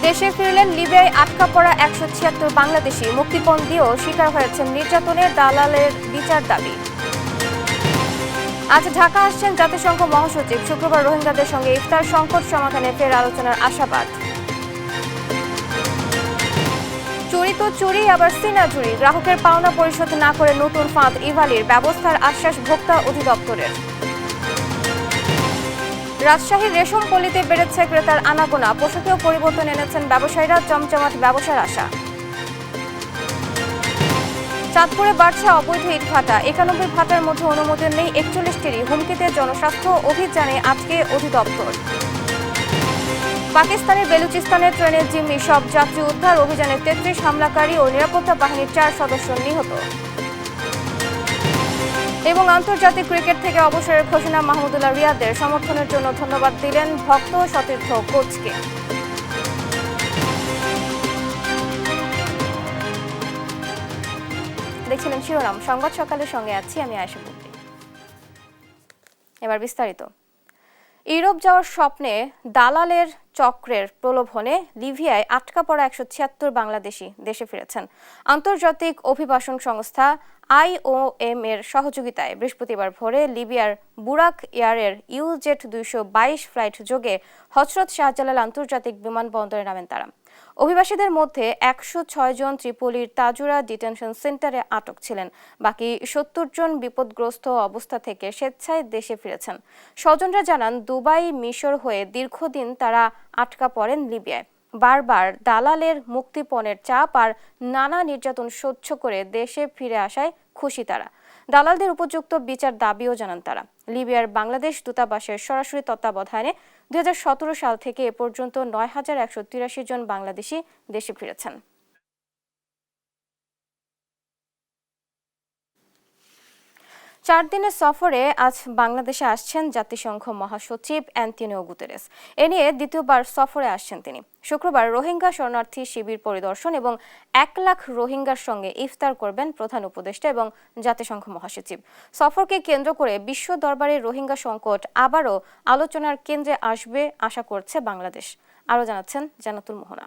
দেশে ফিরলেন লিবিয়ায় আটকা পড়া ১৭৬ বাংলাদেশি। মুক্তিপণ দিয়েও শিকার হয়েছেন নির্যাতনের, দালালের বিচার দাবি। আজ ঢাকা আসছেন জাতিসংঘ মহাসচিব। শুক্রবার রোহিঙ্গাদের সঙ্গে ইফতার, সংকট সমাধানে ফের আলোচনার আশাবাদ। চুরি তো চুরি, আবার সিনা চুরি। গ্রাহকের পাওনা পরিশোধ না করে নতুন ফাঁদ ইভালির, ব্যবস্থার আশ্বাস ভোক্তা অধিদপ্তরের। রাজশাহীর রেশম পল্লীতে বেড়েছে ক্রেতার আনাগোনা। পোশাকেও পরিবর্তন এনেছেন ব্যবসায়ীরা, চমচমাট ব্যবসার আশা। চাঁদপুরে বাড়ছে অবৈধ ইট ভাটা। ৯১ ভাটার মধ্যে অনুমোদন নেই ৪১টিরই। হুমকিতে জনস্বাস্থ্য, অভিযানে আজকে অধিদপ্তর। পাকিস্তানের বেলুচিস্তানের ট্রেনের জিম্মি, সব যাত্রী উদ্ধার। অভিযানে ৩৩ হামলাকারী ও নিরাপত্তা বাহিনীর ৪ সদস্য নিহত। এবং আন্তর্জাতিক ক্রিকেট থেকে অবসরের ঘোষণা মাহমুদুল্লাহ রিয়াদের। সমর্থনের জন্য ধন্যবাদ দিলেন ভক্ত সতীর্থ কোচকে। দেখছিলেন শিরোনাম সংবাদ সকালের সঙ্গে আছি আমি আয়েশা বুদ্দি। এবার বিস্তারিত। ইউরোপ যাওয়ার স্বপ্নে দালালের চক্রের প্রলোভনে লিবিয়ায় আটকা পড়া ১৭৬ বাংলাদেশি দেশে ফিরেছেন। আন্তর্জাতিক অভিবাসন সংস্থা IOM এর সহযোগিতায় বৃহস্পতিবার ভোরে লিবিয়ার বুরাক এয়ারের ইউজেট ২২২ ফ্লাইট যোগে হজরত শাহজালাল আন্তর্জাতিক বিমানবন্দরে নামেন তারা। অভিবাসীদের মধ্যে ১০৬ জন ত্রিপোলির তাজুরা ডিটেনশন সেন্টারে আটক ছিলেন। বাকি ৭০ জন বিপদগ্রস্ত অবস্থা থেকে স্বেচ্ছায় দেশে ফিরেছেন। স্বজনরা জানান, দুবাই, মিশর হয়ে দীর্ঘদিন তারা আটকা পড়েন লিবিয়ায়। বারবার দালালের মুক্তিপণের চাপ আর নানা নির্যাতন সহ্য করে দেশে ফিরে আসায় খুশি তারা। দালালদের উপযুক্ত বিচার দাবিও জানান তারা। লিবিয়ার বাংলাদেশ দূতাবাসের সরাসরি তত্ত্বাবধানে ২০১৭ সাল থেকে এ পর্যন্ত ৯,১৮৩ জন বাংলাদেশি দেশে ফিরেছেন। চার দিনের সফরে আজ বাংলাদেশে আসছেন জাতিসংঘ মহাসচিব অ্যান্টোনিও গুতেরেস। এ নিয়ে দ্বিতীয়বার সফরে আসছেন তিনি। শুক্রবার রোহিঙ্গা শরণার্থী শিবির পরিদর্শন এবং ১ লাখ রোহিঙ্গার সঙ্গে ইফতার করবেন প্রধান উপদেষ্টা এবং জাতিসংঘ মহাসচিব। সফরকে কেন্দ্র করে বিশ্ব দরবারে রোহিঙ্গা সংকট আবারও আলোচনার কেন্দ্রে আসবে আশা করছে বাংলাদেশ। আরও জানাচ্ছেন জান্নাতুল মোহনা।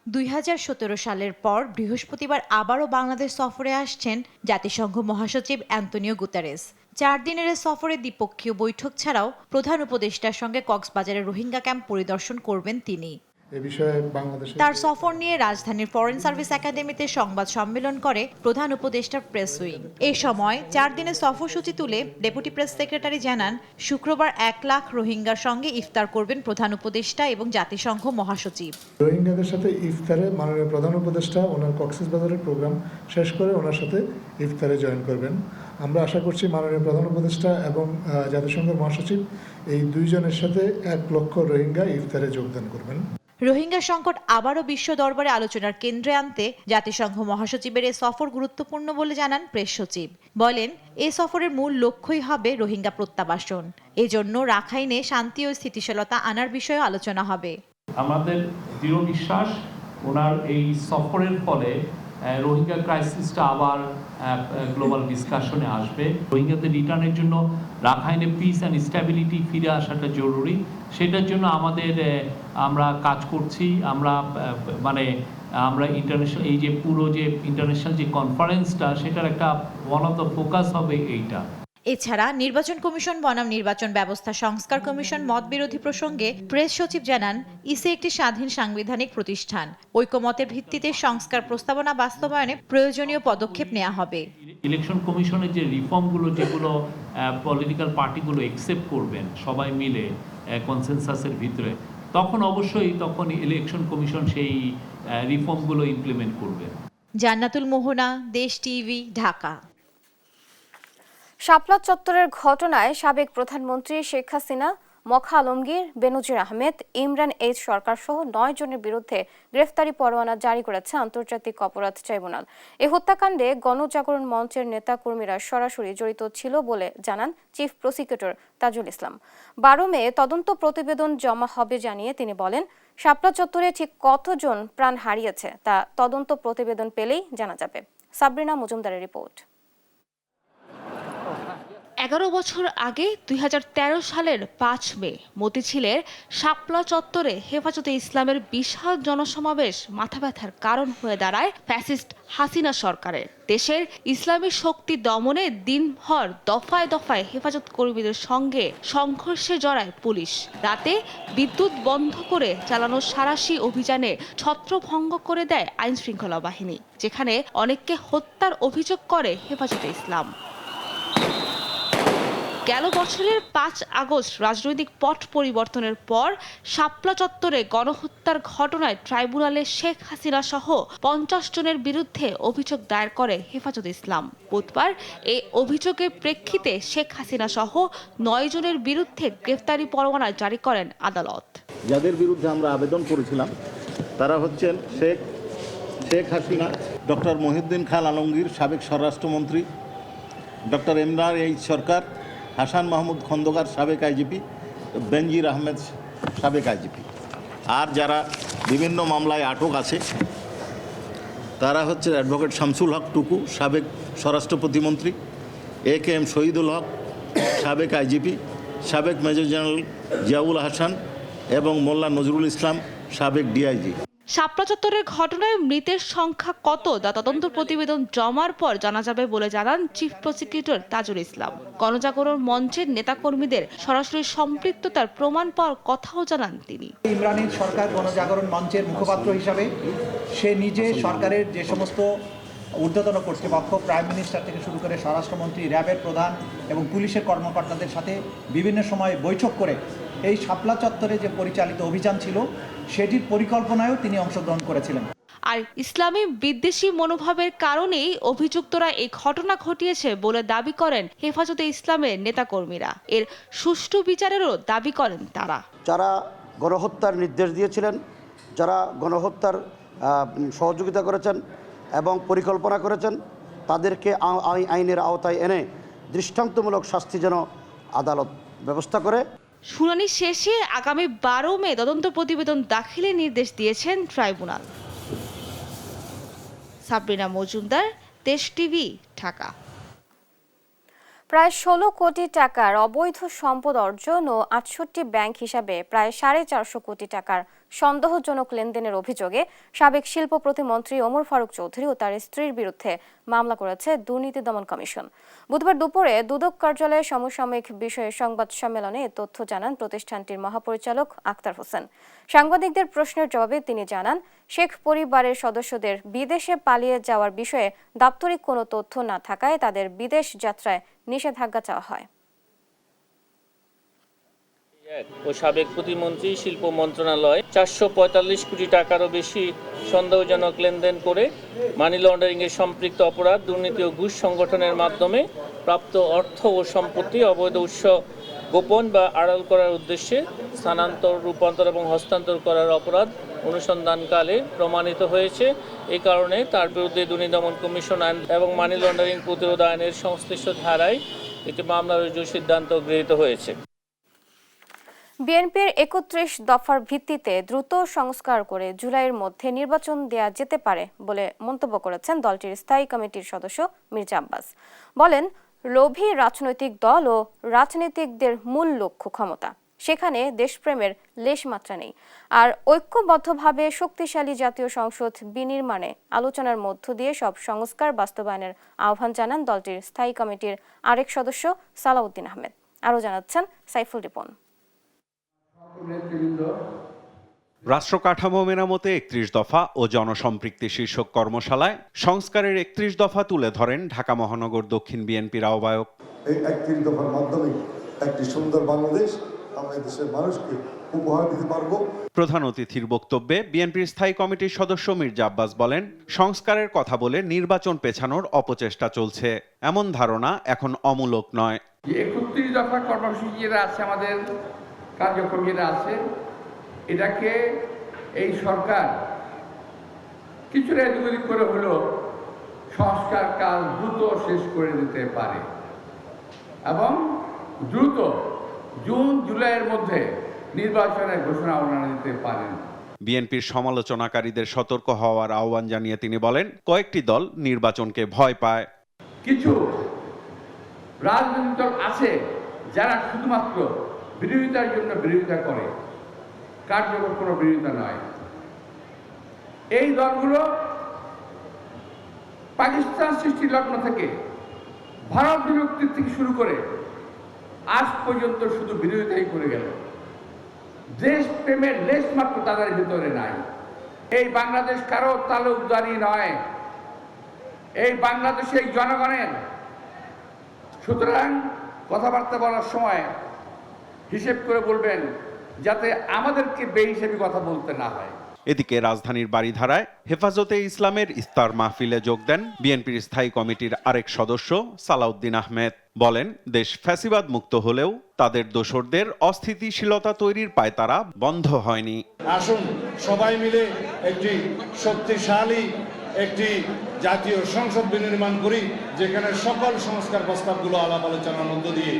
২০১৭ সালের পর বৃহস্পতিবার আবারও বাংলাদেশ সফরে আসছেন জাতিসংঘ মহাসচিব অ্যান্টোনিও গুতেরেস। ৪ দিনের সফরে দ্বিপক্ষীয় বৈঠক ছাড়াও প্রধান উপদেষ্টার সঙ্গে কক্সবাজারের রোহিঙ্গা ক্যাম্প পরিদর্শন করবেন তিনি। তার সফর নিয়ে রাজধানীর ফরেন সার্ভিস একাডেমিতে সংবাদ সম্মেলন করে প্রধান উপদেষ্টার প্রেস উইং। এ সময় ৪ দিনের সফরসূচি তুলে ডেপুটি প্রেস সেক্রেটারি জানান, শুক্রবার ১ লাখ রোহিঙ্গার সঙ্গে ইফতার করবেন প্রধান উপদেষ্টা এবং জাতিসংঘ মহাসচিব। রোহিঙ্গাদের সাথে ইফতারে মাননীয় প্রধান উপদেষ্টা ওনার কক্সবাজারের প্রোগ্রাম শেষ করে ওনার সাথে ইফতারে জয়েন করবেন। আমরা আশা করছি মাননীয় প্রধান উপদেষ্টা এবং জাতিসংঘ মহাসচিব এই দুইজনের সাথে ১ লক্ষ রোহিঙ্গা ইফতারে যোগদান করবেন। রোহিঙ্গা সংকট আবারও বিশ্ব দরবারে আলোচনার কেন্দ্রে আনতে জাতিসংঘ মহাসচিবের এ সফর গুরুত্বপূর্ণ বলে জানান প্রেস সচিব। বলেন, এ সফরের মূল লক্ষ্যই হবে রোহিঙ্গা প্রত্যাবাসন। এজন্য রাখাইনে শান্তি ও স্থিতিশীলতা আনার বিষয়ে আলোচনা হবে। আমাদের দৃঢ় বিশ্বাস ওনার এই সফরের ফলে রোহিঙ্গা ক্রাইসিসটা আবার গ্লোবাল ডিসকাশনে আসবে। রোহিঙ্গাদের রিটার্নের জন্য রাখাইনে পিস অ্যান্ড স্ট্যাবিলিটি ফিরে আসাটা জরুরি। সেটার জন্য আমরা কাজ করছি। আমরা ইন্টারন্যাশনাল এই যে পুরো যে ইন্টারন্যাশনাল যে কনফারেন্সটা, সেটার একটা ওয়ান অফ দ্য ফোকাস হবে এইটা। এছাড়া নির্বাচন কমিশন বনাম নির্বাচন ব্যবস্থা সংস্কার কমিশন মতবিরোধী প্রসঙ্গে প্রেস সচিব জানান, ইসি একটি স্বাধীন সাংবিধানিক প্রতিষ্ঠান। ঐকমতের ভিত্তিতে সংস্কার প্রস্তাবনা বাস্তবায়নে প্রয়োজনীয় পদক্ষেপ নেওয়া হবে। ইলেকশন কমিশনের যে রিফর্মগুলো, যেগুলো পলিটিক্যাল পার্টিগুলো একসেপ্ট করবেন সবাই মিলে কনসেনসাসের ভিতরে, তখন ইলেকশন কমিশন সেই রিফর্মগুলো ইমপ্লিমেন্ট করবে। জান্নাতুল মোহনা, দেশ টিভি, ঢাকা। শাপলা চত্বরের ঘটনায় সাবেক প্রধানমন্ত্রী শেখ হাসিনা, মখা আলমগীর, বেনজির আহমেদ, ইমরান এইচ সরকার সহ ৯ জনের বিরুদ্ধে গ্রেফতারি পরোয়ানা জারি করেছে আন্তর্জাতিক অপরাধ ট্রাইব্যুনাল। এ হত্যাকাণ্ডে গণজাগরণ মঞ্চের নেতাকর্মীরা সরাসরি জড়িত ছিল বলে জানান চিফ প্রসিকিউটর তাজুল ইসলাম। ১২ মে তদন্ত প্রতিবেদন জমা হবে জানিয়ে তিনি বলেন, শাপলা চত্বরে ঠিক কতজন প্রাণ হারিয়েছে তা তদন্ত প্রতিবেদন পেলেই জানা যাবে। সাবরিনা মজুমদারের রিপোর্ট। 11 বছর আগে 2013 সালের 5 মে মতিঝিলের শাপলা চত্বরে হেফাজতে ইসলামের বিশাল জনসমাবেশ মাথা ব্যথার কারণ হয়ে দাঁড়ায় ফ্যাসিস্ট হাসিনা সরকারের। দেশের ইসলামী শক্তি দমনে দিনভর দফায় দফায় হেফাজত কর্মীদের সঙ্গে সংঘর্ষে জড়ায় পুলিশ। রাতে বিদ্যুৎ বন্ধ করে চালানো সাঁড়াশি অভিযানে ছত্রভঙ্গ করে দেয় আইনশৃঙ্খলা বাহিনী, যেখানে অনেককে হত্যার অভিযোগ করে হেফাজতে ইসলাম। গেল বছরের 5 আগস্ট রাজনৈতিক পট পরিবর্তনের পর শাপলা চত্বরে গণহত্যার ঘটনায় ট্রাইব্যুনালে শেখ হাসিনা সহ 50 জনের বিরুদ্ধে অভিযোগ দায়ের করে হেফাজত ইসলাম। বুধবার এই অভিযোগের প্রেক্ষিতে শেখ হাসিনা সহ 9 জনের বিরুদ্ধে গ্রেফতারি পরোয়ানা জারি করেন আদালত। যাদের বিরুদ্ধে আমরা আবেদন করেছিলাম তারা হচ্ছেন শেখ হাসিনা, ডক্টর মহিউদ্দিন খান আলমগীর সাবেক স্বরাষ্ট্রমন্ত্রী, ডক্টর ইমরান এইচ সরকার, হাসান মাহমুদ খন্দকার সাবেক আইজিপি, বেনজির আহমেদ সাবেক আইজিপি। আর যারা বিভিন্ন মামলায় আটক আছে তারা হচ্ছে অ্যাডভোকেট শামসুল হক টুকু সাবেক স্বরাষ্ট্র প্রতিমন্ত্রী, AKM শহীদুল হক সাবেক আইজিপি, সাবেক মেজর জেনারেল জিয়াউল হাসান এবং মোল্লা নজরুল ইসলাম সাবেক ডিআইজি। শাপলা চত্বরের ঘটনায় মৃতের সংখ্যা কত তা তদন্ত প্রতিবেদন জমার পর জানা যাবে বলে জানান চিফ প্রসিকিউটর তাজুল ইসলাম। গণজাগরণ মঞ্চের নেতাকর্মীদের সরাসরি সম্পৃক্ততার প্রমাণ পাওয়ার কথাও জানান তিনি। ইমরানের সরকার গণজাগরণ মঞ্চের মুখপাত্র হিসাবে সে নিজে সরকারের যে সমস্ত ঊর্ধ্বতন কর্তৃপক্ষ, প্রাইম মিনিস্টার থেকে শুরু করে স্বরাষ্ট্রমন্ত্রী, র্যাবের প্রধান এবং পুলিশের কর্মকর্তাদের সাথে বিভিন্ন সময় বৈঠক করে এই শাপলা চত্বরে যে পরিচালিত অভিযান ছিল সেটির পরিকল্পনায়ও তিনি অংশগ্রহণ করেছিলেন। আর ইসলামী বিদ্বেষী মনোভাবের কারণেই অভিযুক্তরা এই ঘটনা ঘটিয়েছে বলে দাবি করেন হেফাজতে ইসলামের নেতাকর্মীরা। এর সুষ্ঠু বিচারেরও দাবি করেন তারা। যারা গণহত্যার নির্দেশ দিয়েছিলেন, যারা গণহত্যার সহযোগিতা করেছেন এবং পরিকল্পনা করেছেন, তাদেরকে আইনের আওতায় এনে দৃষ্টান্তমূলক শাস্তি যেন আদালত ব্যবস্থা করে। শুনানি শেষে আগামী 12 মে তদন্ত প্রতিবেদন দাখিলের নির্দেশ দিয়েছেন ট্রাইব্যুনাল। সাবরিনা মজুমদার, দেশ টিভি, ঢাকা। প্রায় 16 কোটি টাকার অবৈধ সম্পদ অর্জন ও 68 ব্যাংক হিসাবে প্রায় 450 কোটি টাকার সন্দেহজনক লেনদেনের অভিযোগে সাবেক শিল্প প্রতিমন্ত্রী ওমর ফারুক চৌধুরী ও তার স্ত্রীর বিরুদ্ধে মামলা করেছে দুর্নীতি দমন কমিশন। বুধবার দুপুরে দুদক কার্যালয়ে সমসাময়িক বিষয়ে সংবাদ সম্মেলনে এ তথ্য জানান প্রতিষ্ঠানটির মহাপরিচালক আক্তার হোসেন। সাংবাদিকদের প্রশ্নের জবাবে তিনি জানান, শেখ পরিবারের সদস্যদের বিদেশে পালিয়ে যাওয়ার বিষয়ে দাপ্তরিক কোনো তথ্য না থাকায় তাদের বিদেশ যাত্রায় নিষেধাজ্ঞা চাওয়া হয়। ও সাবেক প্রতিমন্ত্রী শিল্প মন্ত্রণালয় 445 কোটি টাকারও বেশি সন্দেহজনক লেনদেন করে মানি লন্ডারিং এর সম্পৃক্ত অপরাধ, দুর্নীতি ও ঘুষ সংগঠনের মাধ্যমে প্রাপ্ত অর্থ ও সম্পত্তি অবৈধ উৎস গোপন বা আড়াল করার উদ্দেশ্যে স্থানান্তর, রূপান্তর এবং হস্তান্তর করার অপরাধ অনুসন্ধানকালে প্রমাণিত হয়েছে। এই কারণে তার বিরুদ্ধে দুর্নীতি দমন কমিশন আইন এবং মানি লন্ডারিং প্রতিরোধ আইনের সংশ্লিষ্ট ধারায় একটি মামলা রুজুর সিদ্ধান্ত গৃহীত হয়েছে। বিএনপির 31 দফার ভিত্তিতে দ্রুত সংস্কার করে জুলাইয়ের মধ্যে নির্বাচন দেয়া যেতে পারে বলে মন্তব্য করেছেন দলটির স্থায়ী কমিটির সদস্য মির্জা আব্বাস। বলেন, লোভী রাজনৈতিক দল ও রাজনীতিকদের মূল লক্ষ্য ক্ষমতা, সেখানে দেশপ্রেমের লেশমাত্রা নেই। আর ঐক্যবদ্ধভাবে শক্তিশালী জাতীয় সংসদ বিনির্মাণে আলোচনার মধ্য দিয়ে সব সংস্কার বাস্তবায়নের আহ্বান জানান দলটির স্থায়ী কমিটির আরেক সদস্য সালাউদ্দিন আহমেদ। আরও জানাচ্ছেন সাইফুল রিপন। রাষ্ট্র কাঠামো মেরামতে 31 দফা ও জনসম্পৃক্তি শীর্ষক কর্মশালায় সংস্কারের 31 দফা তুলে ধরেন ঢাকা মহানগর দক্ষিণ বিএনপির আহ্বায়ক। এই 31 দফার মাধ্যমে একটি সুন্দর বাংলাদেশ আমরা দেশের মানুষকে উপহার দিতে পারব। প্রধান অতিথির বক্তব্যে বিএনপির স্থায়ী কমিটির সদস্য মির্জা আব্বাস বলেন, সংস্কারের কথা বলে নির্বাচন পেছানোর অপচেষ্টা চলছে, এমন ধারণা এখন অমূলক নয়। 31 দফা কর্মসূচি যেটা আছে, আমাদের কার্যক্রম যেটা আছে, এটাকে এই সরকার কিছুটা এদিক করে হলো সংস্কার কাজ দ্রুত শেষ করে দিতে পারে এবং দ্রুত জুন জুলাইয়ের মধ্যে নির্বাচনের ঘোষণা দিতে পারেন। বিএনপির সমালোচনাকারীদের সতর্ক হওয়ার আহ্বান জানিয়ে তিনি বলেন, কয়েকটি দল নির্বাচনকে ভয় পায়। কিছু রাজনৈতিক দল আছে যারা শুধুমাত্র বিরোধিতার জন্য বিরোধিতা করে, কার্যকর কোনো বিরোধিতা নয়। এই দলগুলো পাকিস্তান সৃষ্টির লগ্ন থেকে ভারত বিভক্তির থেকে শুরু করে আজ পর্যন্ত শুধু বিরোধিতাই করে গেল। দেশ প্রেমের লেশ মাত্র তাদের ভিতরে নাই। এই বাংলাদেশ কারো তালুকদারি নয়, এই বাংলাদেশের জনগণের। সুতরাং কথাবার্তা বলার সময় হিসেব করে বলবেন, যাতে আমাদেরকে বেহিসেবি কথা বলতে না হয়। এদিকে রাজধানীর বারিধারায় হেফাজতে ইসলামের ইফতার মাহফিলে যোগ দেন বিএনপির স্থায়ী কমিটির আরেক সদস্য সালাউদ্দিন আহমেদ। বলেন, দেশ ফ্যাসিবাদ মুক্ত হলেও তাদের দোসরদের অস্থিতিশীলতা তৈরির পায়তারা বন্ধ হয়নি। আসুন সবাই মিলে একটি শক্তিশালী একটি জাতীয় সংসদ বিনির্মাণ করি, যেখানে সকল সংস্কার প্রস্তাবগুলো আলাপ আলোচনার মধ্য দিয়ে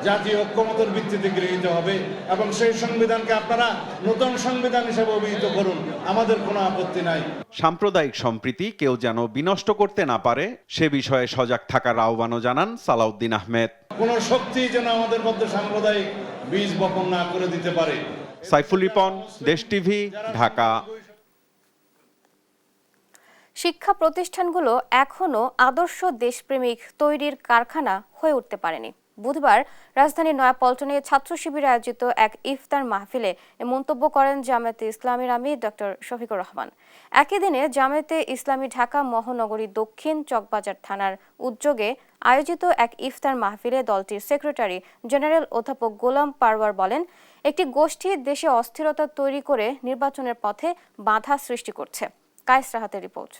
জাতীয় ঐক্যমতের ভিত্তিতে গৃহীত হবে এবং সেই সংবিধানকে আপনারা নতুন সংবিধান হিসেবে অভিহিত করুন, আমাদের কোনো আপত্তি নাই। সাম্প্রদায়িক সম্প্রীতি কেউ যেন বিনষ্ট করতে না পারে সে বিষয়ে সজাগ থাকার আহ্বানও জানান সালাউদ্দিন আহমেদ। কোনো শক্তি যেন আমাদের মধ্যে সাম্প্রদায়িক বীজ বপন না করে দিতে পারে। সাইফুল রিপন, দেশ টিভি, ঢাকা। শিক্ষা প্রতিষ্ঠানগুলো এখনও আদর্শ দেশপ্রেমিক তৈরির কারখানা হয়ে উঠতে পারেনি। বুধবার রাজধানীর নয়াপল্টনে ছাত্র শিবিরে আয়োজিত এক ইফতার মাহফিলে এ মন্তব্য করেন জামায়াতে ইসলামীর আমির ডক্টর শফিকুর রহমান। একই দিনে জামায়াতে ইসলামী ঢাকা মহানগরী দক্ষিণ চকবাজার থানার উদ্যোগে আয়োজিত এক ইফতার মাহফিলে দলটির সেক্রেটারি জেনারেল অধ্যাপক গোলাম পারওয়ার বলেন, একটি গোষ্ঠী দেশে অস্থিরতা তৈরি করে নির্বাচনের পথে বাধা সৃষ্টি করছে। কায়েস রাহাতের রিপোর্ট।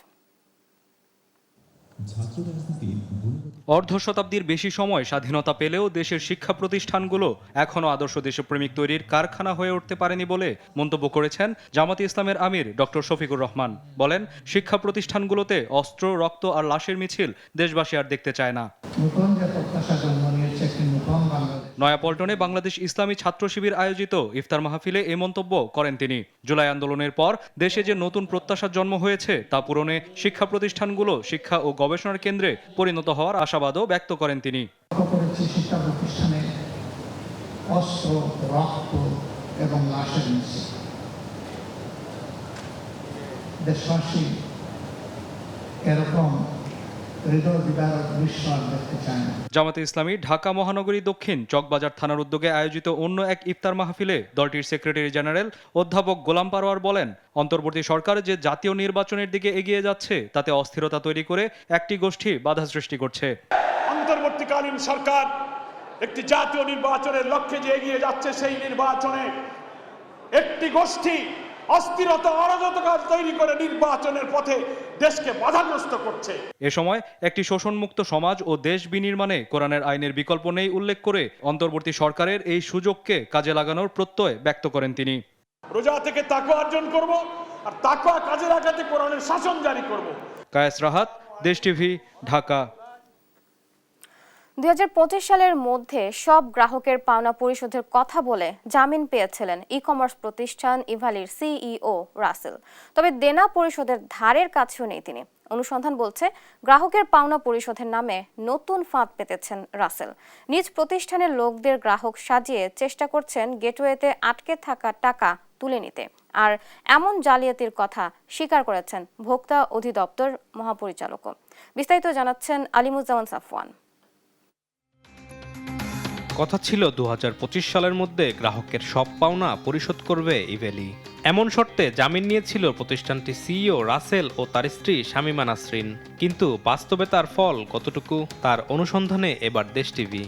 অর্ধ শতাব্দীর বেশি সময় স্বাধীনতা পেলেও দেশের শিক্ষা প্রতিষ্ঠানগুলো এখনও আদর্শ দেশপ্রেমিক তৈরির কারখানা হয়ে উঠতে পারেনি বলে মন্তব্য করেছেন জামায়াতে ইসলামের আমির ডক্টর শফিকুর রহমান। বলেন, শিক্ষা প্রতিষ্ঠানগুলোতে অস্ত্র, রক্ত আর লাশের মিছিল দেশবাসী আর দেখতে চায় না। নয়াপল্টনে বাংলাদেশ ইসলামী ছাত্র শিবির আয়োজিত ইফতার মাহফিলে এই মন্তব্য করেন তিনি। জুলাই আন্দোলনের পর দেশে যে নতুন প্রত্যাশার জন্ম হয়েছে তা পূরণে শিক্ষা প্রতিষ্ঠানগুলো শিক্ষা ও গবেষণার কেন্দ্রে পরিণত হওয়ার আশাবাদও ব্যক্ত করেন তিনি। শিক্ষা প্রতিষ্ঠানে অস্ত্র, রক্ত এবং লাশের মিছিল, দেশবাসী এরকম জামায়াতে ইসলামী ঢাকা মহানগরী দক্ষিণ চকবাজার থানার উদ্যোগে আয়োজিত অন্য এক ইফতার মাহফিলে দলটির সেক্রেটারি জেনারেল অধ্যাপক গোলাম পারওয়ার বলেন, অন্তর্বর্তী সরকার যে জাতীয় নির্বাচনের দিকে এগিয়ে যাচ্ছে তাতে অস্থিরতা তৈরি করে একটি গোষ্ঠী বাধা সৃষ্টি করছে। অন্তর্বর্তীকালীন সরকার একটি জাতীয় নির্বাচনের লক্ষ্যে যে এগিয়ে যাচ্ছে, সেই নির্বাচনে একটি গোষ্ঠী অস্থিরতা, অরাজকতা তৈরি করে নির্বাচনের পথে দেশকে বাধাগ্রস্ত করছে। এ সময় একটি শোষণমুক্ত সমাজ ও দেশ বিনির্মাণে কোরআনের আইনের বিকল্প নেই উল্লেখ করে অন্তর্বর্তী সরকারের এই সুযোগকে কাজে লাগানোর প্রত্যয় ব্যক্ত করেন তিনি। রোজা থেকে তাকওয়া অর্জন করব আর তাকওয়া কাজে লাগাতে কোরআনের শাসন জারি করব। কায়েস রাহাত, দেশ টিভি, ঢাকা। 2025 সালের মধ্যে সব গ্রাহকের পাওনা পরিশোধের কথা বলে জামিন পেয়েছিলেন ই-কমার্স প্রতিষ্ঠান ইভালির সিইও রাসেল। তবে দেনা পরিশোধের ধারের কাছেও নেই তিনি। অনুসন্ধান বলছে, গ্রাহকের পাওনা পরিশোধের নামে নতুন ফাঁদ পেতেছেন রাসেল। নিজ প্রতিষ্ঠানের লোকদের গ্রাহক সাজিয়ে চেষ্টা করছেন গেটওয়েতে আটকে থাকা টাকা তুলে নিতে। আর এমন জালিয়াতির কথা স্বীকার করেছেন ভোক্তা অধিদপ্তর মহাপরিচালকও। বিস্তারিত জানাচ্ছেন আলিমুজ্জামান সাফওয়ান। কথা ছিল 2025 সালের মধ্যে গ্রাহকের সব পাওনা পরিশোধ করবে ইভেলি। এমন শর্তে জামিন নিয়েছিল প্রতিষ্ঠানটির সিইও রাসেল ও তার স্ত্রী শামিমা নাসরিন। কিন্তু বাস্তবে তার ফল কতটুকু, তার অনুসন্ধানে এবার দেশ টিভি।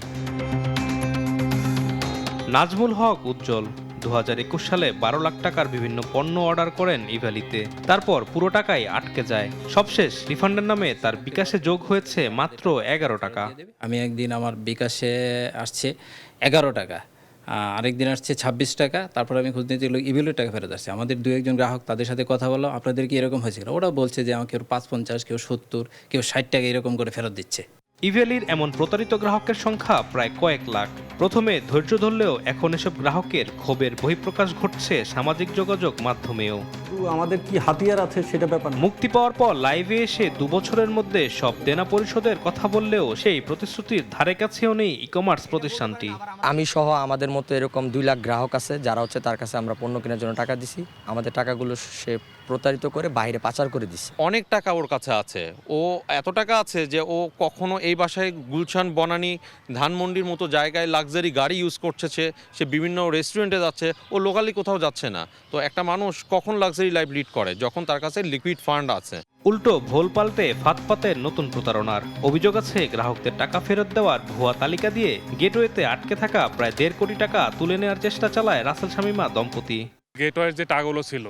নাজমুল হক উজ্জ্বল 2021 সালে 12 লাখ টাকার বিভিন্ন পণ্য অর্ডার করেন ইভ্যালিতে। তারপর পুরো টাকাই আটকে যায়। সবশেষ রিফান্ডের নামে তার বিকাশে যোগ হয়েছে মাত্র 11 টাকা। আমি একদিন আমার বিকাশে আসছে 11 টাকা, আরেকদিন আসছে 26 টাকা। তারপর আমি খোঁজ নিতে গেলে ইভ্যালির টাকা ফেরত আসছে। আমাদের 2-1 গ্রাহক, তাদের সাথে কথা বললাম, আপনাদের কি এরকম হয়েছিল? ওরা বলছে যে আমাকে 5-50, কেউ 70, কেউ 60 টাকা এরকম করে ফেরত দিচ্ছে। ইভ্যালির এমন প্রতারিত গ্রাহকের সংখ্যা প্রায় কয়েক লাখ। প্রথমে ধৈর্য ধরলেও এখন এসব গ্রাহকের ক্ষোভের বহিঃপ্রকাশ ঘটছে সামাজিক যোগাযোগ মাধ্যমেও। আমাদের কি হাতিয়ার আছে সেটা ব্যাপার। মুক্তি পাওয়ার পর লাইভে এসে 2 বছরের মধ্যে সব দেনা পরিশোধের কথা বললেও সেই প্রতিশ্রুতির ধারে কাছেও নেই ই-কমার্স প্রতিষ্ঠানটি। আমি সহ আমাদের মতো এরকম 2 লাখ গ্রাহক আছে যারা হচ্ছে তার কাছে আমরা পণ্য কেনার জন্য টাকা দিছি, আমাদের টাকাগুলো সে প্রতারিত করে বাইরে পাচার করে দিচ্ছে। অনেক টাকা ওর কাছে আছে, ও এত টাকা আছে যে ও কখনো এই বাসায় গুলশান বনানী ধানমন্ডির মতো জায়গায় লাক্সারি গাড়ি ইউজ করছে, সে বিভিন্ন রেস্টুরেন্টে যাচ্ছে, ও লোকালি কোথাও যাচ্ছে না। তো একটা মানুষ কখন লাক্সারি লাইফ লিড করে? যখন তার কাছে লিকুইড ফান্ড আছে। উল্টো ভোল পাল্টে ফাঁদপাতের নতুন প্রতারণার অভিযোগ আছে। গ্রাহকদের টাকা ফেরত দেওয়ার ভুয়া তালিকা দিয়ে গেটওয়েতে আটকে থাকা প্রায় 1.5 কোটি টাকা তুলে নেওয়ার চেষ্টা চালায় রাসেল শামীমা দম্পতি। গেটওয়ের যে টাকাগুলো ছিল,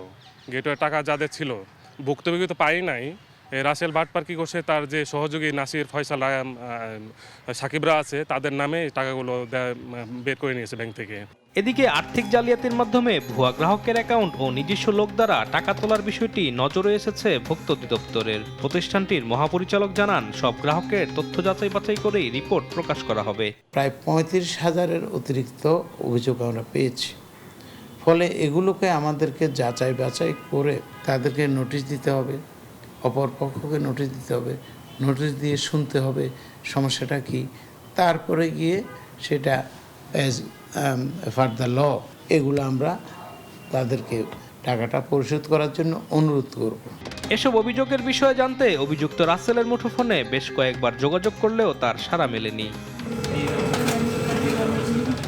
গেটওয়ের টাকা যাদের ছিল ভুক্তভোগী তো পাই নাই। রাসেল ভাটপার কি করছে, তার যে সহযোগী নাসির, ফয়সাল, সাকিবরা আছে, তাদের নামে টাকাগুলো বের করে নিয়েছে ব্যাংক থেকে। এদিকে আর্থিক জালিয়াতির মাধ্যমে ভুয়া গ্রাহকের অ্যাকাউন্ট ও নিজস্ব লোক দ্বারা টাকা তোলার বিষয়টি নজরে এসেছে ভোক্তা অধিদপ্তরের। প্রতিষ্ঠানটির মহাপরিচালক জানান, সব গ্রাহকের তথ্য যাচাই বাছাই করেই রিপোর্ট প্রকাশ করা হবে। প্রায় 35,000-এর অতিরিক্ত অভিযোগ আমরা পেয়েছি। ফলে এগুলোকে আমাদেরকে যাচাই বাছাই করে তাদেরকে নোটিশ দিতে হবে, অপর পক্ষকে নোটিশ দিতে হবে, নোটিশ দিয়ে শুনতে হবে সমস্যাটা কি, তারপরে গিয়ে সেটা অ্যাজ ফার্দার ল এগুলো আমরা তাদেরকে টাকাটা পরিশোধ করার জন্য অনুরোধ করব। এসব অভিযোগের বিষয়ে জানতে অভিযুক্ত রাসেলের মুঠোফোনে বেশ কয়েকবার যোগাযোগ করলেও তার সাড়া মেলেনি।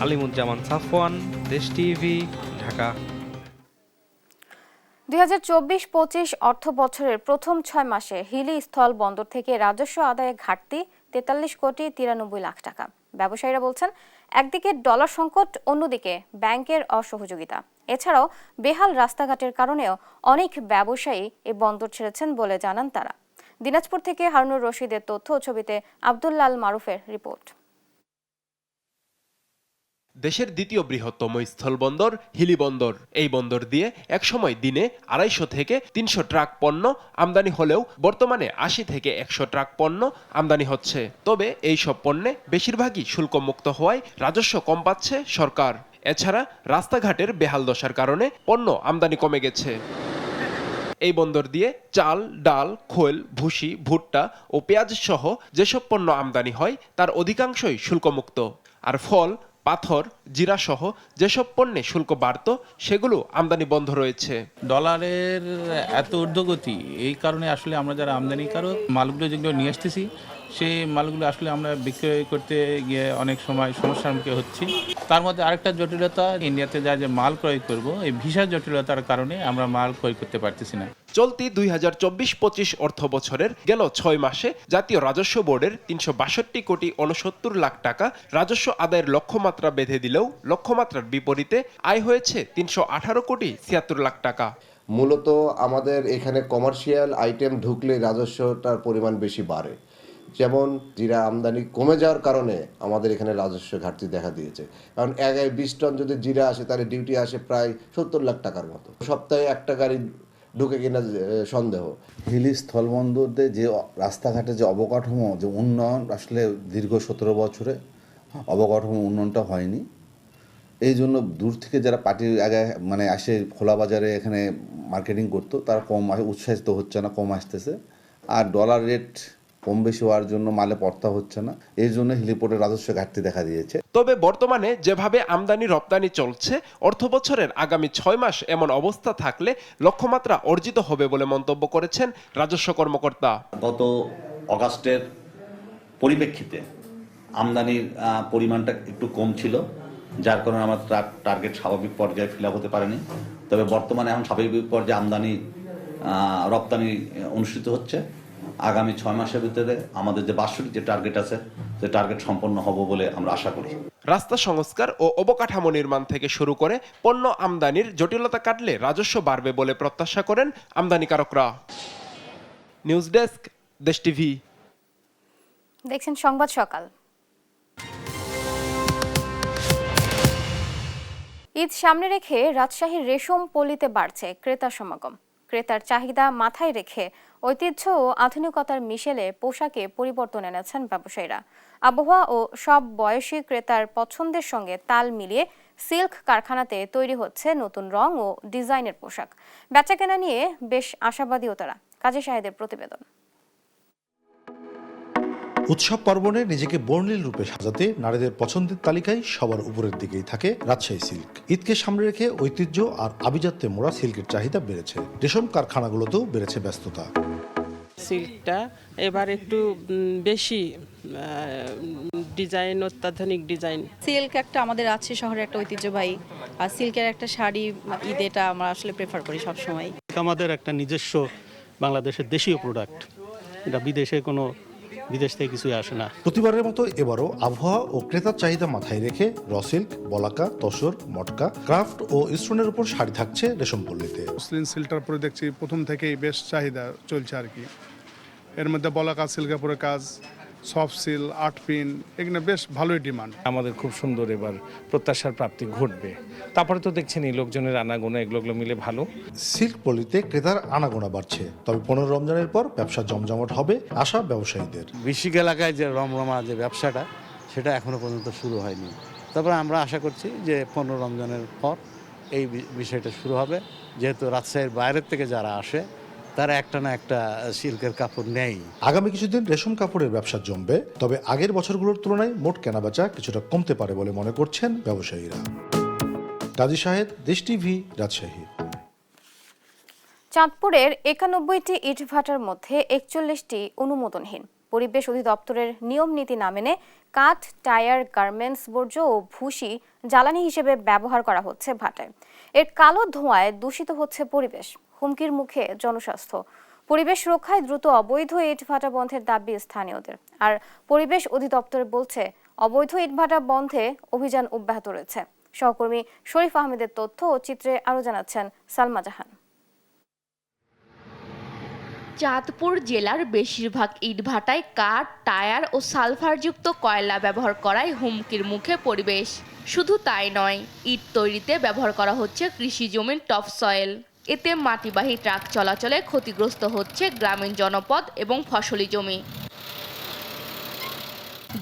আলিমুজ্জামান সাফওয়ান, দেশ টিভি, ঢাকা। 2024-25 অর্থ বছরের প্রথম 6 মাসে হিলি স্থল বন্দর থেকে রাজস্ব আদায়ে ঘাটতি 43 কোটি 93 লাখ টাকা। ব্যবসায়ীরা বলছেন, একদিকে ডলার সংকট, অন্যদিকে ব্যাংকের অসহযোগিতা। এছাড়াও বেহাল রাস্তাঘাটের কারণেও অনেক ব্যবসায়ী এই বন্দর ছেড়েছেন বলে জানান তারা। দিনাজপুর থেকে হারুনুর রশিদের তথ্য ও ছবিতে আব্দুল্লাল মারুফের রিপোর্ট। দেশের দ্বিতীয় বৃহত্তম স্থলবন্দর হিলি বন্দর। এই বন্দর দিয়ে একসময় দিনে 250 থেকে 300 ট্রাক পণ্য আমদানি হলেও বর্তমানে 80 থেকে 100 ট্রাক পণ্য আমদানি হচ্ছে। তবে এই সব পণ্যে বেশিরভাগই শুল্কমুক্ত হওয়ায় রাজস্ব কম পাচ্ছে সরকার। এছাড়া রাস্তাঘাটের বেহাল দশার কারণে পণ্য আমদানি কমে গেছে। এই বন্দর দিয়ে চাল, ডাল, খোল, ভুসি, ভুট্টা ও পেঁয়াজ সহ যেসব পণ্য আমদানি হয় তার অধিকাংশই শুল্কমুক্ত। আর ফল, পাথর, জিরা সহ যেসব পণ্যে শুল্ক বাড়ত সেগুলো আমদানি বন্ধ রয়েছে। ডলারের এত ঊর্ধ্বগতি, এই কারণে আসলে আমরা যারা আমদানিকারক মালগুলো যেগুলো নিয়ে আসতেছি সেই মালগুলো আসলে আমরা বিক্রয় করতে গিয়ে অনেক সময় সমস্যার মুখে হচ্ছি। তার মধ্যে আরেকটা জটিলতা, ইন্ডিয়াতে যা যে মাল ক্রয় করব, এই ভিসা জটিলতার কারণে আমরা মাল ক্রয় করতে পারতেছি না। চলতি 2024-25 অর্থ বছরের গেল 6 মাসে জাতীয় রাজস্ব বোর্ডের 362 কোটি 69 লাখ টাকা রাজস্ব আদায়ের লক্ষ্যমাত্রা বেঁধে দিলেও লক্ষ্যমাত্রার বিপরীতে আয় হয়েছে 318 কোটি 76 লাখ টাকা। মূলত আমাদের এখানে কমার্শিয়াল আইটেম ঢুকলে রাজস্বটার পরিমাণ বেশি বাড়ে। যেমন জিরা আমদানি কমে যাওয়ার কারণে আমাদের এখানে রাজস্ব ঘাটতি দেখা দিয়েছে। কারণ 20 টন যদি জিরা আসে তাহলে ডিউটি আসে প্রায় 70 লাখ টাকার মতো। সপ্তাহে একটা গাড়ি ঢুকে কিনা সন্দেহ। হিলি স্থলবন্দরে যে রাস্তাঘাটে যে অবকাঠামো, যে উন্নয়ন আসলে দীর্ঘ 17 বছরে অবকাঠামো উন্নয়নটা হয়নি। এই জন্য দূর থেকে যারা পার্টির আগে আসে খোলা বাজারে এখানে মার্কেটিং করতো তারা কম উৎসাহিত হচ্ছে না, কম আসতেছে। আর ডলার রেট কম বেশি হওয়ার জন্য মালে পড়তা হচ্ছে না, এই জন্য হেলিপোর্টের রাজস্ব ঘাটতি দেখা দিয়েছে। তবে বর্তমানে যেভাবে আমদানি রপ্তানি চলছে, অর্থ বছরের আগামী 6 মাস এমন অবস্থা থাকলে লক্ষ্যমাত্রা অর্জিত হবে বলে মন্তব্য করেছেন রাজস্ব কর্মকর্তা। গত অগাস্টের পরিপ্রেক্ষিতে আমদানির পরিমাণটা একটু কম ছিল, যার কারণে আমার টার্গেট স্বাভাবিক পর্যায়ে ফিল আপ হতে পারেনি। তবে বর্তমানে এখন স্বাভাবিক পর্যায়ে আমদানি রপ্তানি অনুষ্ঠিত হচ্ছে। আগামী 6 মাসের ভিতরে আমাদের যে বার্ষিক যে টার্গেট আছে, যে টার্গেট সম্পন্ন হবে বলে আমরা আশা করি। রাস্তা সংস্কার ও অবকাঠামো নির্মাণ থেকে শুরু করে পণ্য আমদানির জটিলতা কাটলে রাজস্ব বাড়বে বলে প্রত্যাশা করেন আমদানিকারকরা। নিউজ ডেস্ক, দেশ টিভি। দেখছেন সংবাদ সকাল। ঈদ সামনে রেখে রাজশাহীর রেশম পল্লীতে বাড়ছে ক্রেতার সমাগম। ক্রেতার চাহিদা মাথায় রেখে ঐতিহ্য ও আধুনিকতার মিশেলে পোশাকে পরিবর্তন এনেছেন ব্যবসায়ীরা। আবহাওয়া ও সব বয়সী ক্রেতার পছন্দের সঙ্গে তাল মিলিয়ে সিল্ক কারখানাতে তৈরি হচ্ছে নতুন রং ও ডিজাইনের পোশাক। বেচাকেনা নিয়ে বেশ আশাবাদীও তারা। কাজী শাহেদের প্রতিবেদন। উৎসব পার্বণে নিজেকে বর্ণিল রূপে সাজাতে নারীদের পছন্দের তালিকায় সবার উপরের দিকেই থাকে রাজশাহী সিল্ক। ঈদকে সামনে রেখে ঐতিহ্য আর আভিজাত্যে মোড়া সিল্কের চাহিদা বেড়েছে। রেশম কারখানাগুলোতেও বেড়েছে ব্যস্ততা। সিল্কটা এবার একটু বেশি ডিজাইন, অত্যাধুনিক ডিজাইন। সিল্ক একটা আমাদের আছে শহরে একটা ঐতিহ্যবাহী, আর সিল্কের একটা শাড়ি ঈদেটা আমরা আসলে প্রেফার করি সবসময়। আমাদের একটা নিজস্ব বাংলাদেশের দেশীয় প্রোডাক্ট, এটা বিদেশ থেকে কিছুই আসে না। প্রতিবারের মতো এবারও আবহাওয়া ও ক্রেতার চাহিদা মাথায় রেখে র সিল্ক, বলাকা, তসর, মটকা, ক্রাফট ও স্টোনের উপর শাড়ি থাকছে রেশম পল্লীতে। মসলিন সিল্কটার পরে দেখছি প্রথম থেকেই বেশ চাহিদা চলছে আর কি। এর মধ্যে বলাকা সিল্কের পরে কাজ, সফট সিল, আর্ট পিন, এখানে বেশ ভালোই ডিমান্ড। আমাদের খুব সুন্দর এবার প্রত্যাশার প্রাপ্তি ঘটবে। তারপরে তো দেখছেন এই লোকজনের আনাগোনা এগুলো মিলে ভালো। সিল্ক পল্লীতে ক্রেতার আনাগোনা বাড়ছে, তবে 15 রমজানের পর ব্যবসা জমজমাট হবে আশা ব্যবসায়ীদের। বৃশ্চিক এলাকায় যে রমরমা যে ব্যবসাটা, সেটা এখনো পর্যন্ত শুরু হয়নি। তারপরে আমরা আশা করছি যে 15 রমজানের পর এই বিষয়টা শুরু হবে, যেহেতু রাজশাহীর বাইরের থেকে যারা আসে তারা একটা না একটা সিল্কের কাপড় নেই। আগামী কিছুদিন রেশম কাপড়ের ব্যবসা জমবে, তবে আগের বছরগুলোর তুলনায় মোট কেনাবেচা কিছুটা কমতে পারে বলে মনে করছেন ব্যবসায়ীরা। কাজী শাহেদ, দেশ টিভি, রাজশাহী। চাঁদপুরের 91টি ইটভাটার মধ্যে 41টি অনুমোদনহীন। পরিবেশ অধিদপ্তরের নিয়ম নীতি না মেনে কাঠ, টায়ার, গার্মেন্টস বর্জ্য ও ভুসি জ্বালানি হিসেবে ব্যবহার করা হচ্ছে ভাটায়। এর কালো ধোঁয়ায় দূষিত হচ্ছে পরিবেশ, হুমকির মুখে জনস্বাস্থ্য। পরিবেশ রক্ষায় দ্রুত অবৈধ ইটভাটা বন্ধের দাবি স্থানীয়দের। আর পরিবেশ অধিদপ্তর বলছে অবৈধ ইটভাটা বন্ধে অভিযান অব্যাহত রয়েছে। সহকর্মী শরীফ আহমেদের তথ্য ও চিত্রে আরো জানাচ্ছেন সালমা জাহান। চাঁদপুর জেলার বেশিরভাগ ইটভাটায় কাঠ, টায়ার ও সালফারযুক্ত কয়লা ব্যবহার করায় হুমকির মুখে পরিবেশ। শুধু তাই নয়, ইট তৈরিতে ব্যবহার করা হচ্ছে কৃষি জমির টপ সয়েল। এতে মাটিবাহী ট্রাক চলাচলে ক্ষতিগ্রস্ত হচ্ছে গ্রামীণ জনপদ এবং ফসলি জমি।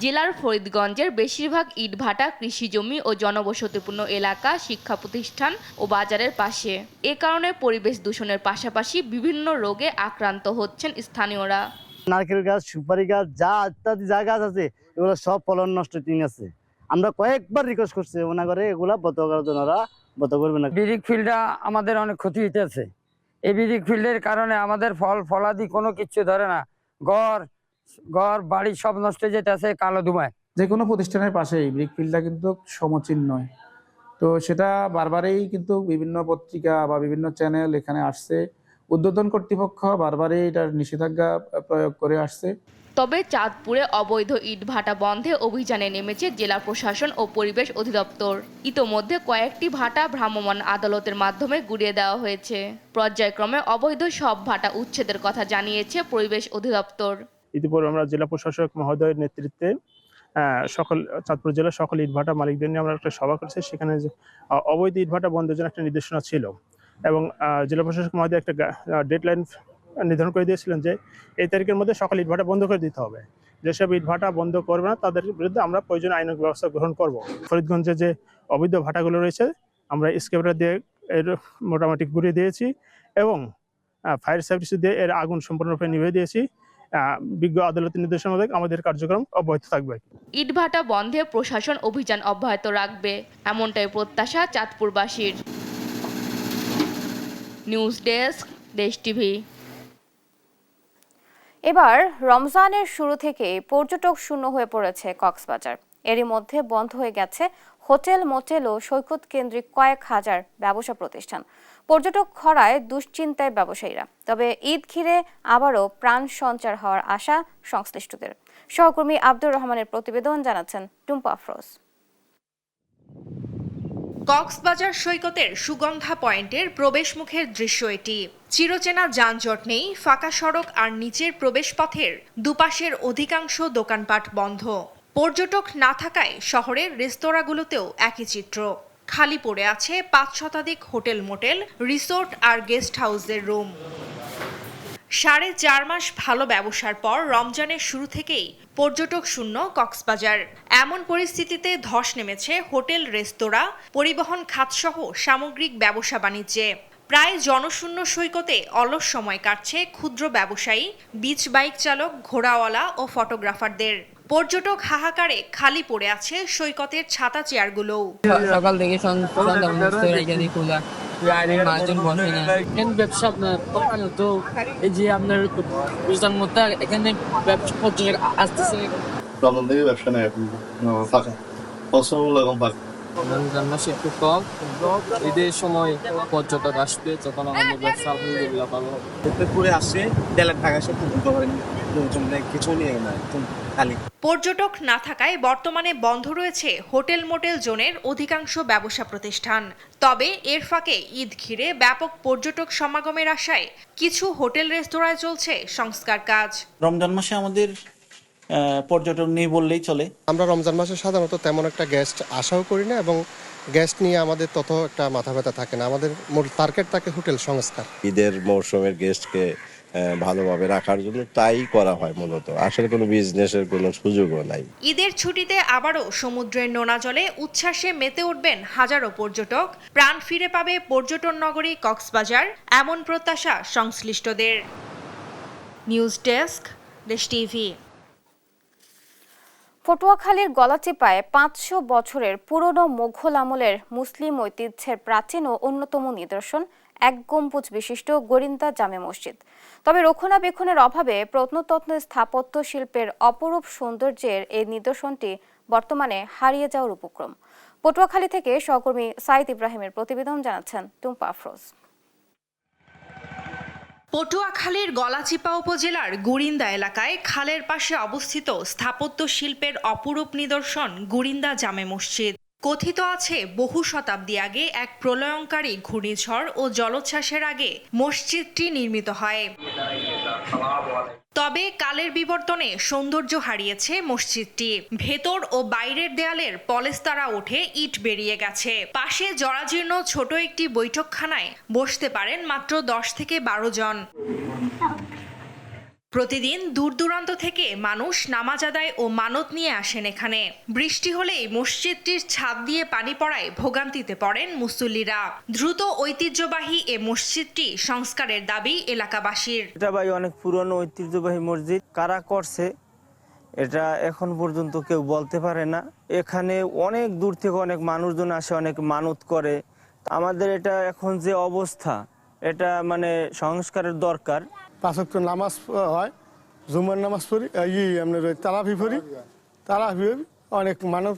জেলার ফরিদগঞ্জের বেশিরভাগ ইটভাটা কৃষি জমি ও জনবসতিপূর্ণ এলাকা, শিক্ষা প্রতিষ্ঠান ও বাজারের পাশে। এ কারণে পরিবেশ দূষণের পাশাপাশি বিভিন্ন রোগে আক্রান্ত হচ্ছেন স্থানীয়রা। নারকেল গাছ, সুপারি গাছ, যা ইত্যাদি যা গাছ আছে এগুলো সব ফলন নষ্ট ঠিক আছে। আমরা কয়েকবার রিকোয়েস্ট করছি মনে করে এগুলা বন্ধ করার জন্য, বন্ধ করবে না। বিরিক ফিল্ডটা আমাদের অনেক ক্ষতি হইতেছে। এই বিরিক ফিল্ডের কারণে আমাদের ফলাদি কোনো কিছু ধরে না, ঘর বাড়ি সব নষ্ট হয়ে যেতেছে কালো ধুমায়। যে কোনো প্রতিষ্ঠানের পাশে এই ব্রিক ফিল্ডটা কিন্তু সমচীন নয়, তো সেটা বারবারই কিন্তু বিভিন্ন পত্রিকা বা বিভিন্ন চ্যানেল এখানে আসছে। উদ্বোধন কর্তৃপক্ষ বারবারই এটার নিষেধাজ্ঞা প্রয়োগ করে আসছে। তবে চাঁদপুরে অবৈধ ইটভাটা বন্ধে অভিযানে নেমেছে জেলা প্রশাসন ও পরিবেশ অধিদপ্তর। ইতোমধ্যে কয়েকটি ভাটা ভ্রাম্যমাণ আদালতের মাধ্যমে গুড়িয়ে দেওয়া হয়েছে। পর্যায়ক্রমে অবৈধ সব ভাটা উচ্ছেদের কথা জানিয়েছে পরিবেশ অধিদপ্তর। ইতিপূর্বে আমরা জেলা প্রশাসক মহোদয়ের নেতৃত্বে চাঁদপুর জেলার সকল ইটভাটা মালিকদের নিয়ে আমরা একটা সভা করেছি। সেখানে অবৈধ ইটভাটা বন্ধের জন্য একটা নির্দেশনা ছিল এবং জেলা প্রশাসক মহোদয় একটা ডেডলাইন নির্ধারণ করে দিয়েছিলেন যে এই তারিখের মধ্যে সকল ইটভাটা বন্ধ করে দিতে হবে। যেসব ইটভাটা বন্ধ করবে না তাদের বিরুদ্ধে আমরা প্রয়োজনীয় আইনগত ব্যবস্থা গ্রহণ করব। ফরিদগঞ্জে যে অবৈধ ভাটাগুলো রয়েছে আমরা স্কেপার দিয়ে এর মোটামুটি ঘুরিয়ে দিয়েছি এবং ফায়ার সার্ভিস দিয়ে এর আগুন সম্পূর্ণরূপে নিভিয়ে দিয়েছি। বিজ্ঞ আদালতের নির্দেশনা মোতাবেক আমাদের কার্যক্রম অব্যাহত থাকবে। ইটভাটা বন্ধে প্রশাসন অভিযান অব্যাহত রাখবে, এমনটাই প্রত্যাশা চাঁদপুরবাসীর। নিউজ ডেস্ক, দেশ টিভি। এবার রমজানের শুরু থেকে পর্যটক শূন্য হয়ে পড়েছে কক্সবাজার। এরই মধ্যে বন্ধ হয়ে গেছে হোটেল, মোটেল ও সৈকত কেন্দ্রিক কয়েক হাজার ব্যবসা প্রতিষ্ঠান। পর্যটক খরায় দুশ্চিন্তায় ব্যবসায়ীরা। তবে ঈদ ঘিরে আবারও প্রাণ সঞ্চার হওয়ার আশা সংশ্লিষ্টদের। সহকর্মী আব্দুর রহমানের প্রতিবেদন, জানাচ্ছেন টুম্পা আফরোজ। কক্সবাজার সৈকতের সুগন্ধা পয়েন্টের প্রবেশমুখের দৃশ্য এটি। চিরচেনা যানজট নেই, ফাঁকা সড়ক আর নিচের প্রবেশপথের দুপাশের অধিকাংশ দোকানপাট বন্ধ। পর্যটক না থাকায় শহরের রেস্তোরাঁগুলোতেও একই চিত্র। খালি পড়ে আছে ৫ শতাধিক হোটেল, মোটেল, রিসোর্ট আর গেস্ট হাউসের রুম। 4.5 মাস ভালো ব্যবসার পর রমজানের শুরু থেকেই পর্যটক শূন্য কক্সবাজার। এমন পরিস্থিতিতে ধস নেমেছে হোটেল, রেস্তোরাঁ, পরিবহন খাতসহ সামগ্রিক ব্যবসা বাণিজ্যে। প্রায় জনশূন্য সৈকতে অলস সময় কাটছে ক্ষুদ্র ব্যবসায়ী, বিচ বাইক চালক, ঘোড়াওয়ালা ও ফটোগ্রাফারদের। পর্যটক হাহাকারে খালি পড়ে আছে সৈকতের ছাতা চেয়ারগুলোও। সকাল থেকে খোলা মাঝজন বসে না ব্যবসা আপনার তো এই যে আপনার রোজার মধ্যে এখানে ব্যবসা পর্যটক আসতেছে রমজান থেকে ব্যবসা নেই এখন ফাঁকা ফাঁকা রমজান মাসে একটু কম, ঈদের সময় পর্যটক আসবে তখন আমাদের ব্যবসা আলহামদুলিল্লাহ ভালো হবে। পুরে আসছে তেলের টাকা সব তুলতে পারেনি, কিছু নিয়ে না খালি। পর্যটক না থাকায় বর্তমানে বন্ধ রয়েছে হোটেল, মোটেল জোনের অধিকাংশ ব্যবসা প্রতিষ্ঠান। তবে এর ফাঁকে ঈদ ঘিরে ব্যাপক পর্যটক সমাগমের আশায় কিছু হোটেল, রেস্তোরাঁয় চলছে সংস্কার কাজ। রমজান মাসে আমাদের পর্যটক নেই বললেই চলে। আমরা রমজান মাসে সাধারণত তেমন একটা গেস্ট আশাও করি না এবং গেস্ট নিয়ে আমাদের তত একটা মাথা ব্যথা থাকে না। আমাদের মূল টার্গেট থাকে হোটেল সংস্কার। ঈদের মৌসুমের গেস্টকে ভালোভাবে রাখার জন্য তাই করা হয় মূলত, আসলে কোনো বিজনেসের কোনো সুযোগও নাই। ঈদের ছুটিতে আবারও সমুদ্রের নোনা জলে উচ্ছ্বাসে মেতে উঠবেন হাজারো পর্যটক। প্রাণ ফিরে পাবে পর্যটন নগরী কক্সবাজার, এমন প্রত্যাশা সংশ্লিষ্টদের। নিউজ ডেস্ক, দেশ টিভি। পটুয়াখালীর গলাচিপায় 500 বছরের পুরনো মোঘল আমলের মুসলিম ঐতিহ্যের প্রাচীন ও অন্যতম নিদর্শন এক গম্বুজ বিশিষ্ট গোরিন্দা জামে মসজিদ। তবে রক্ষণাবেক্ষণের অভাবে প্রত্নতত্ত্ব স্থাপত্য শিল্পের অপরূপ সৌন্দর্যের এই নিদর্শনটি বর্তমানে হারিয়ে যাওয়ার উপক্রম। পটুয়াখালী থেকে সহকর্মী সাইদ ইব্রাহিমের প্রতিবেদন, জানাচ্ছেন টুম্পা আফরোজ। পটুয়াখালীর গলাচিপা উপজেলার গুরিন্দা এলাকায় খালের পাশে অবস্থিত স্থাপত্য শিল্পের অপরূপ নিদর্শন গুরিন্দা জামে মসজিদ। কথিত আছে বহু শতাব্দী আগে এক প্রলয়ঙ্কারী ঘূর্ণিঝড় ও জলোচ্ছ্বাসের আগে মসজিদটি নির্মিত হয়। তবে কালের বিবর্তনে সৌন্দর্য হারিয়েছে মসজিদটি। ভেতর ও বাইরের দেয়ালের পলেস্তারা উঠে ইট বেরিয়ে গেছে। পাশে জরাজীর্ণ ছোট একটি বৈঠকখানায় বসতে পারেন মাত্র 10 থেকে 12 জন। প্রতিদিন দূর দূরান্ত থেকে মানুষ নামাজ আদায় ও মানত নিয়ে আসেন এখানে। বৃষ্টি হলেই মসজিদটির ছাদ দিয়ে পানি পড়ায় ভোগান্তিতে পড়েন মুসল্লিরা। দ্রুত ঐতিহ্যবাহী এ মসজিদটি সংস্কারের দাবি এলাকাবাসীর। এটা ভাই অনেক পুরনো ঐতিহ্যবাহী মসজিদ, কারা করছে এটা এখন পর্যন্ত কেউ বলতে পারে না। এখানে অনেক দূর থেকে অনেক মানুষজন আসে, অনেক মানত করে। আমাদের এটা এখন যে অবস্থা, এটা মানে সংস্কারের দরকার। 5 ওয়াক্ত নামাজ হয়, জুমার নামাজ পড়ি, আপনার তারাবি পড়ি, তারাবি অনেক মানত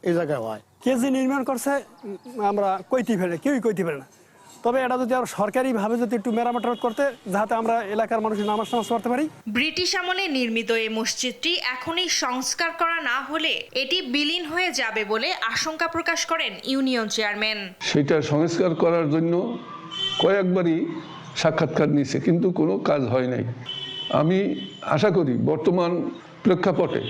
এই জায়গায় হয়। কে যে নির্মাণ করছে আমরা কইতে পারি, কেউই কইতে পারে না। তবে এটা যদি আমরা সরকারিভাবে যদি একটু মেরামত করতে, যাতে আমরা এলাকার মানুষ নামাজ পড়তে পারি। ব্রিটিশ আমলে নির্মিত এই মসজিদটি এখনই সংস্কার করা না হলে এটি বিলীন হয়ে যাবে বলে আশঙ্কা প্রকাশ করেন ইউনিয়ন চেয়ারম্যান। সেটা সংস্কার করার জন্য কয়েকবারই সাক্ষাৎকার নিয়েছে, কিন্তু কোনো কাজ হয় নাই। আমি আশা করি বর্তমান প্রেক্ষাপটে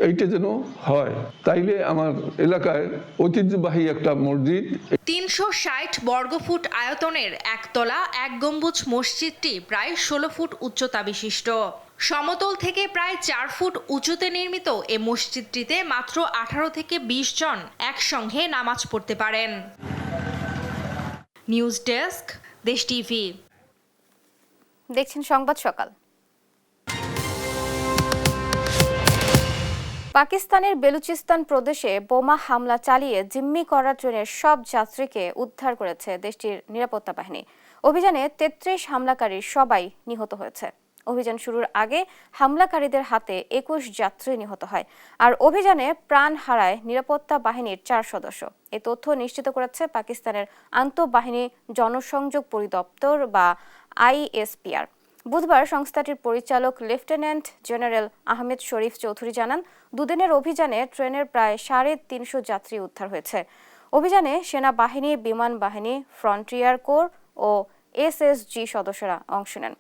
এইটা যেন হয়, তাইলে আমার এলাকায় ঐতিহ্যবাহী একটা মসজিদ। 360 বর্গফুট আয়তনের একতলা এক গম্বুজ মসজিদটি প্রায় 16 ফুট উচ্চতা বিশিষ্ট। সমতল থেকে প্রায় 4 ফুট উঁচুতে নির্মিত এ মসজিদটিতে মাত্র 18 থেকে 20 জন একসঙ্গে নামাজ পড়তে পারেন। নিউজ ডেস্ক, দেশ টিভি। দেখছেন সংবাদ সকাল। পাকিস্তানের বেলুচিস্তান প্রদেশে বোমা হামলা চালিয়ে জিম্মি করা ট্রেনের সব যাত্রীকে উদ্ধার করেছে দেশটির নিরাপত্তা বাহিনী। অভিযানে 33 হামলাকারীর সবাই নিহত হয়েছে। অভিযান শুরুর আগে হামলাকারীদের হাতে 21 যাত্রী নিহত হয়, আর অভিযানে প্রাণ হারায় নিরাপত্তা বাহিনীর 4 সদস্য। এই তথ্য নিশ্চিত করেছে পাকিস্তানের আন্তঃবাহিনী জনসংযোগ পরিদপ্তর বা ISPR। বুধবার সংস্থাটির পরিচালক লেফটেন্যান্ট জেনারেল আহমেদ শরীফ চৌধুরী জানান, দুদিনের অভিযানে ট্রেনের প্রায় 350 যাত্রী উদ্ধার হয়েছে। অভিযানে সেনাবাহিনী, বিমান বাহিনী, ফ্রন্টিয়ার কোর ও SSG সদস্যরা অংশ নেন।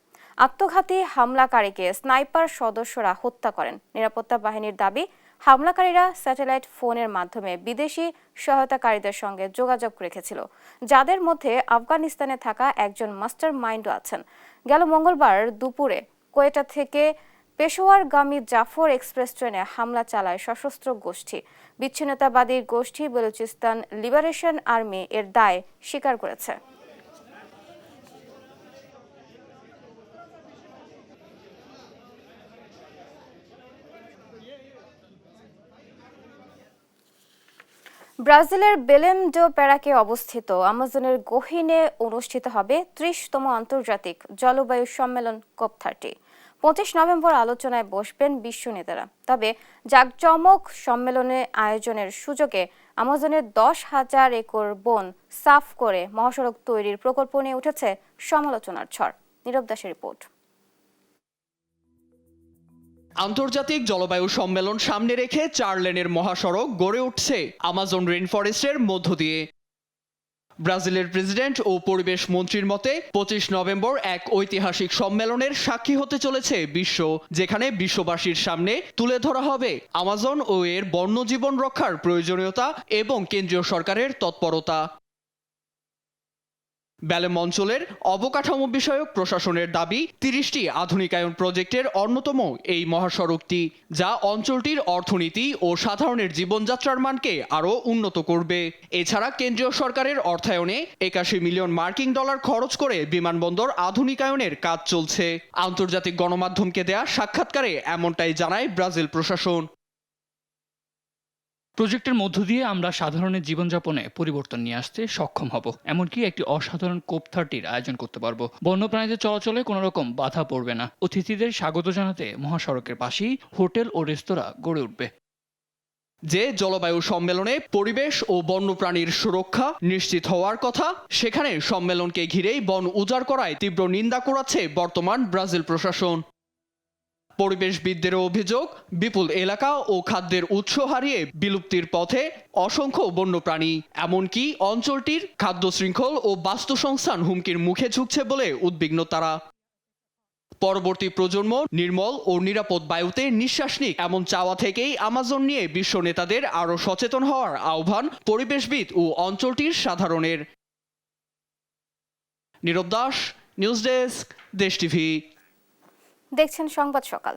আত্মঘাতী হামলাকারীকে স্নাইপার সদস্যরা হত্যা করেন। নিরাপত্তা বাহিনীর দাবি, হামলাকারীরা স্যাটেলাইট ফোনের মাধ্যমে বিদেশি সহায়তাকারীদের সঙ্গে যোগাযোগ রেখেছিল, যাদের মধ্যে আফগানিস্তানে থাকা একজন মাস্টার মাইন্ডও আছেন। গেল মঙ্গলবার দুপুরে কোয়েটা থেকে পেশোয়ারগামী জাফর এক্সপ্রেস ট্রেনে হামলা চালায় সশস্ত্র গোষ্ঠী। বিচ্ছিন্নতাবাদী গোষ্ঠী বেলুচিস্তান লিবারেশন আর্মি এর দায় স্বীকার করেছে। ব্রাজিলের বেলেম ডো প্যারাকে অবস্থিত আমাজনের গহীনে অনুষ্ঠিত হবে 30তম আন্তর্জাতিক জলবায়ু সম্মেলন COP30। 25 নভেম্বর আলোচনায় বসবেন বিশ্ব নেতারা। তবে জাঁকজমক সম্মেলনে আয়োজনের সুযোগে আমাজনের 10,000 একর বন সাফ করে মহাসড়ক তৈরির প্রকল্প নিয়ে উঠেছে সমালোচনার ঝড়। নীরব দাসের রিপোর্ট। আন্তর্জাতিক জলবায়ু সম্মেলন সামনে রেখে 4 লেনের মহাসড়ক গড়ে উঠছে আমাজন রেইনফরেস্টের মধ্য দিয়ে। ব্রাজিলের প্রেসিডেন্ট ও পরিবেশ মন্ত্রীর মতে 25 নভেম্বর এক ঐতিহাসিক সম্মেলনের সাক্ষী হতে চলেছে বিশ্ব, যেখানে বিশ্ববাসীর সামনে তুলে ধরা হবে আমাজন ও এর বন্যজীবন রক্ষার প্রয়োজনীয়তা এবং কেন্দ্রীয় সরকারের তৎপরতা। বেলেম অঞ্চলের অবকাঠামো বিষয়ক প্রশাসনের দাবি 30টি আধুনিকায়ন প্রজেক্টের অন্যতম এই মহাসড়কটি, যা অঞ্চলটির অর্থনীতি ও সাধারণের জীবনযাত্রার মানকে আরও উন্নত করবে। এছাড়া কেন্দ্রীয় সরকারের অর্থায়নে 81 মিলিয়ন মার্কিন ডলার খরচ করে বিমানবন্দর আধুনিকায়নের কাজ চলছে। আন্তর্জাতিক গণমাধ্যমকে দেয়া সাক্ষাৎকারে এমনটাই জানায় ব্রাজিল প্রশাসন। প্রজেক্টের মধ্য দিয়ে আমরা সাধারণের জীবনযাপনে পরিবর্তন নিয়ে আসতে সক্ষম হব, এমনকি একটি অসাধারণ COP30 আয়োজন করতে পারবো। বন্যপ্রাণীদের চলাচলে কোনো রকম বাধা পড়বে না। অতিথিদের স্বাগত জানাতে মহাসড়কের পাশেই হোটেল ও রেস্তোরাঁ গড়ে উঠবে। যে জলবায়ু সম্মেলনে পরিবেশ ও বন্যপ্রাণীর সুরক্ষা নিশ্চিত হওয়ার কথা, সেখানে সম্মেলনকে ঘিরেই বন উজাড় করায় তীব্র নিন্দা করাচ্ছে বর্তমান ব্রাজিল প্রশাসন। পরিবেশবিদদের অভিযোগ, বিপুল এলাকা ও খাদ্যের উৎস হারিয়ে বিলুপ্তির পথে অসংখ্য বন্যপ্রাণী, এমনকি অঞ্চলটির খাদ্য শৃঙ্খল ও বাস্তুসংস্থান হুমকির মুখে ঝুঁকছে বলে উদ্বিগ্ন তারা। পরবর্তী প্রজন্ম নির্মল ও নিরাপদ বায়ুতে নিঃশ্বাস নিক, এমন চাওয়া থেকেই আমাজন নিয়ে বিশ্ব নেতাদের আরও সচেতন হওয়ার আহ্বান পরিবেশবিদ ও অঞ্চলটির সাধারণের। নীরব দাস, নিউজ ডেস্ক, দেশ টিভি। দেখছেন সংবাদ সকাল।